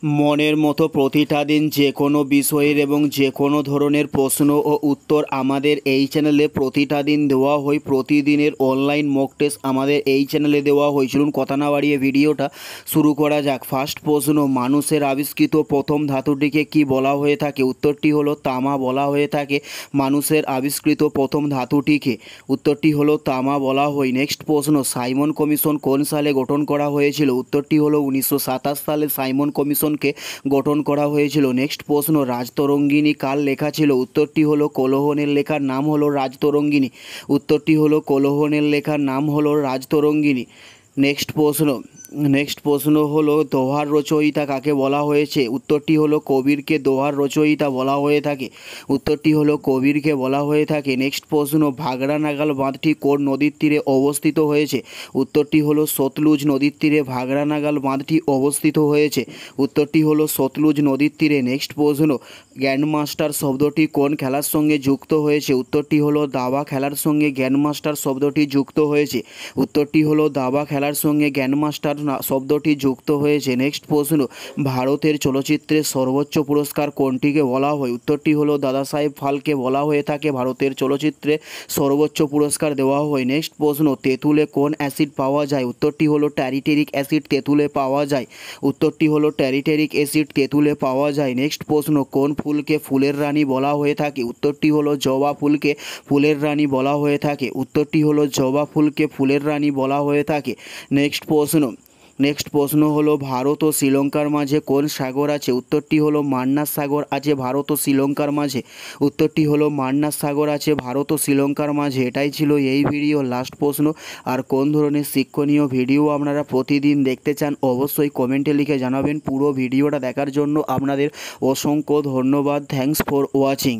মনের মতো প্রতিটা দিন যে কোনো বিষয়ের এবং যে কোনো ধরনের প্রশ্ন ও উত্তর আমাদের এই চ্যানেলে প্রতিটা দিন দেওয়া হয়। প্রতিদিনের অনলাইন মক টেস্ট আমাদের এই চ্যানেলে দেওয়া হয়। চলুন কথা না বাড়িয়ে ভিডিওটা শুরু করা যাক। ফার্স্ট প্রশ্ন, মানুষের আবিষ্কৃত প্রথম ধাতুটিকে কি বলা হয়ে থাকে? উত্তরটি হলো তামা বলা হয়ে থাকে। মানুষের আবিষ্কৃত প্রথম ধাতুটিকে, উত্তরটি হলো তামা বলা হয়। নেক্সট প্রশ্ন, সাইমন কমিশন কোন সালে গঠন করা হয়েছিল? উত্তরটি হলো 1927 সালে সাইমন কমিশনকে গঠন করা হয়েছিল। নেক্সট প্রশ্ন, রাজতরঙ্গিনী কার লেখা ছিল? উত্তরটি হলো কোলোহনের লেখার নাম হলো রাজতরঙ্গিনী। উত্তরটি হলো কোলোহনের লেখার নাম হলো রাজতরঙ্গিনী। নেক্সট প্রশ্ন হলো দোহার রচয়িতা কাকে বলা হয়েছে? উত্তরটি হলো কবিরকে দোহার রচয়িতা বলা হয়ে থাকে। উত্তরটি হলো কবিরকে বলা হয়ে থাকে। নেক্সট প্রশ্ন, ভাগড়া নাগাল বাঁধটি কোন নদীর তীরে অবস্থিত হয়েছে? উত্তরটি হলো সতলুজ নদীর তীরে ভাগড়া নাগাল বাঁধটি অবস্থিত হয়েছে। উত্তরটি হলো সতলুজ নদীর তীরে। নেক্সট প্রশ্ন, গ্র্যান্ডমাস্টার শব্দটি কোন খেলার সঙ্গে যুক্ত হয়েছে? উত্তরটি হলো দাবা খেলার সঙ্গে গ্র্যান্ডমাস্টার শব্দটি যুক্ত হয়েছে। উত্তরটি হলো দাবা খেলার সঙ্গে গ্র্যান্ডমাস্টার শব্দটি যুক্ত হয়েছে। নেক্সট প্রশ্ন, ভারতের চলচ্চিত্রের সর্বোচ্চ পুরস্কার কোনটিকে বলা হয়? উত্তরটি হলো দাদাসাহেব ফালকে বলা হয়ে থাকে ভারতের চলচ্চিত্রে সর্বোচ্চ পুরস্কার দেওয়া হয়। নেক্সট প্রশ্ন, তেঁতুলে কোন অ্যাসিড পাওয়া যায়? উত্তরটি হলো ট্যারিটেরিক অ্যাসিড তেঁতুলে পাওয়া যায়। উত্তরটি হলো ট্যারিটেরিক অ্যাসিড তেঁতুলে পাওয়া যায়। নেক্সট প্রশ্ন, কোন ফুলকে ফুলের রানী বলা হয়ে থাকে? উত্তরটি হলো জবা ফুলকে ফুলের রানী বলা হয়ে থাকে। উত্তরটি হলো জবা ফুলকে ফুলের রানী বলা হয়ে থাকে। নেক্সট প্রশ্ন হলো ভারত ও শ্রীলঙ্কার মাঝে কোন সাগর আছে? উত্তরটি হলো মান্নার সাগর আছে ভারত ও শ্রীলঙ্কার মাঝে। উত্তরটি হলো মান্নার সাগর আছে ভারত ও শ্রীলঙ্কার মাঝে। এটাই ছিল এই ভিডিও লাস্ট প্রশ্ন। আর কোন ধরনের শিক্ষণীয় ভিডিও আপনারা প্রতিদিন দেখতে চান অবশ্যই কমেন্টে লিখে জানাবেন। পুরো ভিডিওটা দেখার জন্য আপনাদের অসংখ্য ধন্যবাদ। Thanks for watching.